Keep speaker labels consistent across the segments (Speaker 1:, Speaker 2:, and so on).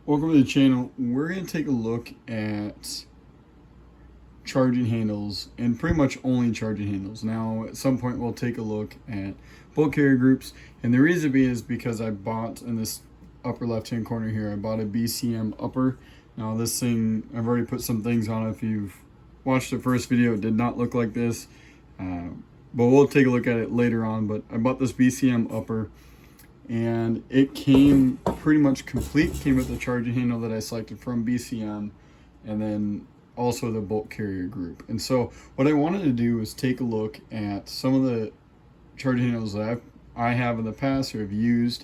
Speaker 1: Welcome to the channel. We're going to take a look at charging handles and pretty much only charging handles. Now at some point we'll take a look at bulk carrier groups, and the reason being is because I bought in this upper left hand corner here, I bought a BCM upper. Now this thing, I've already put some things on it. If you've watched the first video, it did not look like this, but we'll take a look at it later on. But I bought this BCM upper, and it came pretty much complete. Came with the charging handle that I selected from BCM, and then also the bulk carrier group. And so what I wanted to do is take a look at some of the charging handles that I have in the past or have used,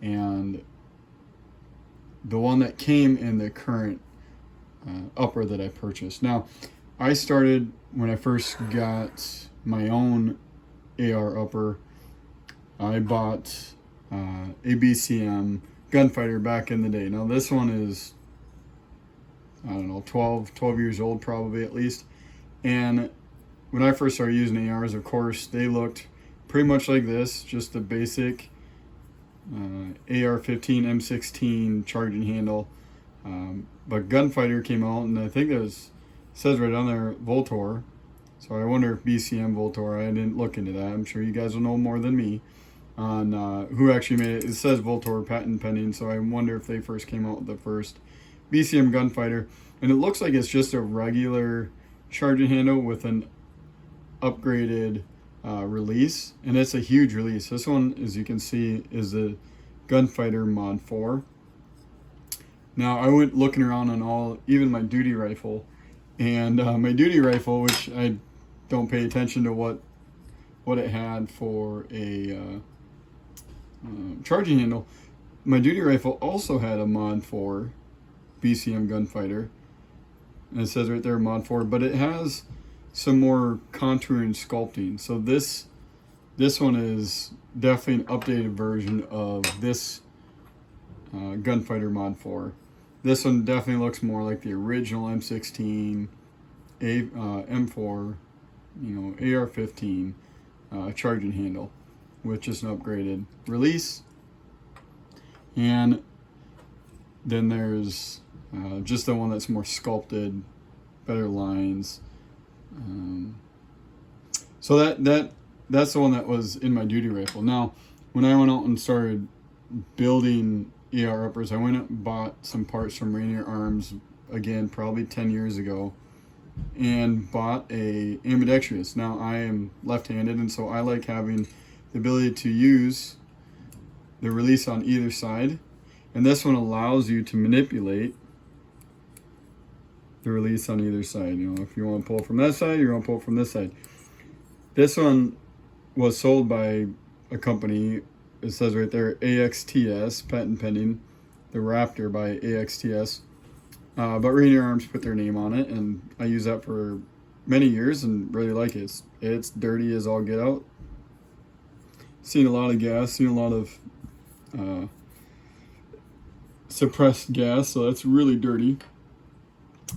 Speaker 1: and the one that came in the current upper that I purchased. Now, I started when I first got my own AR upper. I bought a BCM Gunfighter back in the day. Now this one is, I don't know, 12 years old probably at least. And when I first started using ARs, of course, they looked pretty much like this, just the basic AR-15 M16 charging handle. But Gunfighter came out, and I think it says right on there Voltor. So I wonder if BCM Voltor, I didn't look into that. I'm sure you guys will know more than me on who actually made it. It says Voltor patent pending, so I wonder if they first came out with the first BCM Gunfighter. And it looks like it's just a regular charging handle with an upgraded release, and it's a huge release. This one, as you can see, is the Gunfighter Mod 4. Now I went looking around on even my duty rifle, and my duty rifle, which I don't pay attention to what it had for a charging handle. My duty rifle also had a Mod 4 BCM Gunfighter, and it says right there Mod 4, but it has some more contour and sculpting. So this one is definitely an updated version of this Gunfighter Mod 4. This one definitely looks more like the original M16, M4, AR-15 charging handle with just an upgraded release. And then there's just the one that's more sculpted, better lines. So that's the one that was in my duty rifle. Now, when I went out and started building AR uppers, I went out and bought some parts from Rainier Arms, again, probably 10 years ago, and bought a ambidextrous. Now, I am left-handed, and so I like having the ability to use the release on either side. And this one allows you to manipulate the release on either side. If you want to pull from that side, you want to pull from this side. This one was sold by a company. It says right there AXTS, patent pending, the Raptor by AXTS. But Rainier Arms put their name on it, and I used that for many years and really like it. It's dirty as all get out. Seen a lot of gas, seen a lot of suppressed gas, so that's really dirty.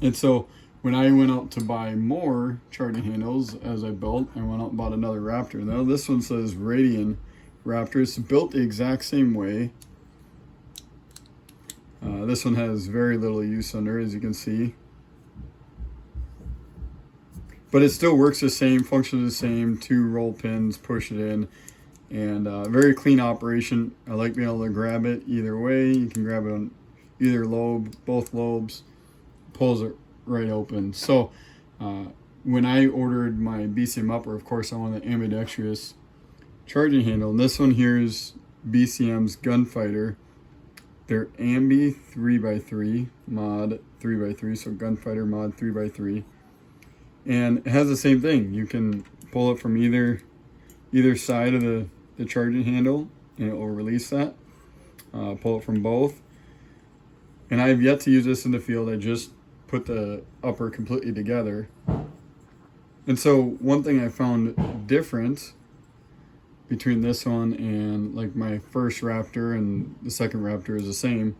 Speaker 1: And so when I went out to buy more charging handles as I built, I went out and bought another Raptor. Now this one says Radian Raptor. It's built the exact same way. This one has very little use under, as you can see. But it still works the same, functions the same. 2 roll pins, push it in. And very clean operation. I like being able to grab it either way. You can grab it on either lobe, both lobes. Pulls it right open. So when I ordered my BCM upper, of course I want the ambidextrous charging handle. And this one here is BCM's Gunfighter. They're Ambi 3x3 Mod 3x3, so Gunfighter Mod 3x3. And it has the same thing. You can pull it from either side of the charging handle, and it will release that. Pull it from both. And I have yet to use this in the field. I just put the upper completely together. And so one thing I found different between this one and like my first Raptor and the second Raptor is the same,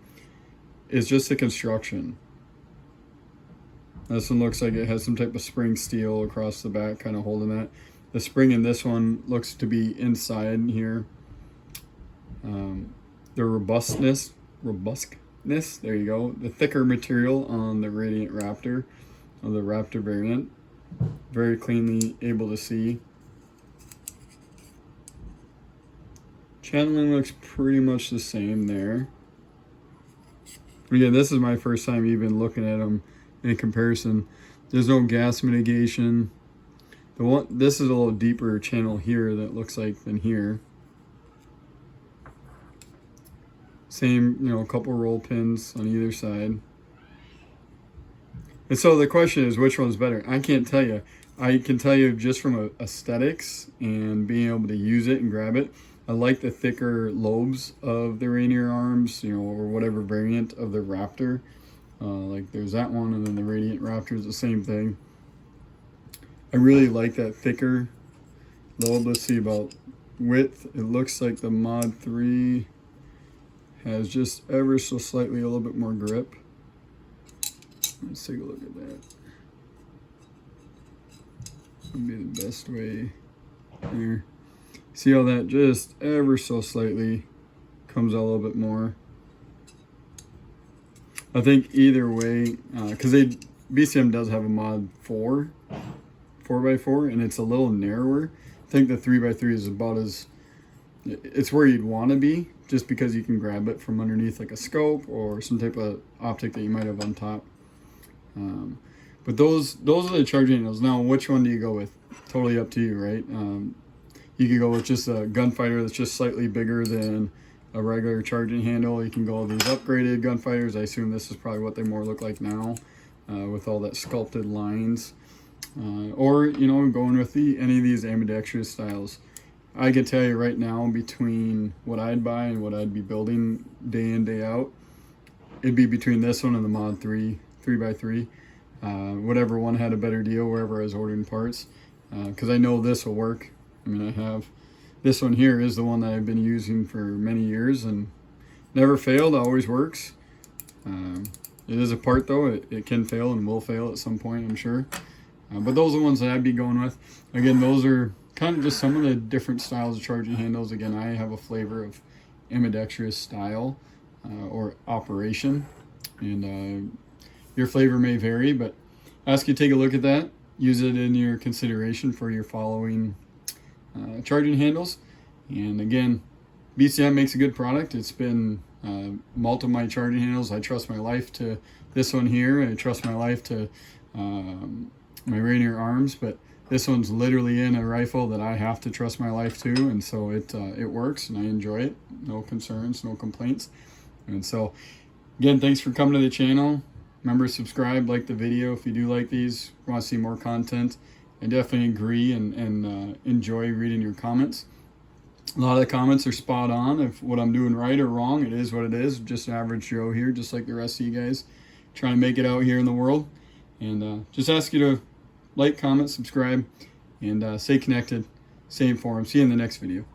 Speaker 1: is just the construction. This one looks like it has some type of spring steel across the back kind of holding that. The spring in this one looks to be inside here. The robust there you go, the thicker material on the Radiant Raptor, of the Raptor variant. Very cleanly able to see. Channeling looks pretty much the same there. Again, this is my first time even looking at them in comparison. There's no gas mitigation. This is a little deeper channel here that looks like than here. Same, you know, a couple roll pins on either side. And so the question is, which one's better? I can't tell you. I can tell you just from aesthetics and being able to use it and grab it. I like the thicker lobes of the Rainier arms, you know, or whatever variant of the Raptor. Like there's that one, and then the Radiant Raptor is the same thing. I really like that thicker lobe. Let's see about width. It looks like the Mod 3 has just ever so slightly a little bit more grip. Let's take a look at that. Would be the best way there. See how that just ever so slightly comes out a little bit more. I think either way, because BCM does have a Mod 4x4, and it's a little narrower. I think the 3x3 is about as, it's where you'd want to be, just because you can grab it from underneath like a scope or some type of optic that you might have on top. But those are the charging handles. Now, which one do you go with? Totally up to you, right? You could go with just a Gunfighter that's just slightly bigger than a regular charging handle. You can go with these upgraded Gunfighters. I assume this is probably what they more look like now, with all that sculpted lines. Or, you know, going with any of these ambidextrous styles. I can tell you right now, between what I'd buy and what I'd be building day in, day out, it'd be between this one and the Mod 3x3. Whatever one had a better deal wherever I was ordering parts. Because I know this will work. I mean, I have this one here is the one that I've been using for many years and never failed, always works. It is a part though, it can fail and will fail at some point, I'm sure. But those are the ones that I'd be going with. Again, those are kind of just some of the different styles of charging handles. Again, I have a flavor of ambidextrous style or operation, and your flavor may vary, but I ask you to take a look at that. Use it in your consideration for your following charging handles. And again, BCM makes a good product. It's been multiple my charging handles. I trust my life to this one here. I trust my life to my Rainier arms, but this one's literally in a rifle that I have to trust my life to, and so it works and I enjoy it. No concerns, no complaints. And so again, thanks for coming to the channel. Remember, subscribe, like the video if you do like these, want to see more content. I definitely agree and enjoy reading your comments. A lot of the comments are spot on. If what I'm doing right or wrong, it is what it is. Just an average Joe here, just like the rest of you guys, trying to make it out here in the world. And just ask you to like, comment, subscribe, and stay connected, stay informed. See you in the next video.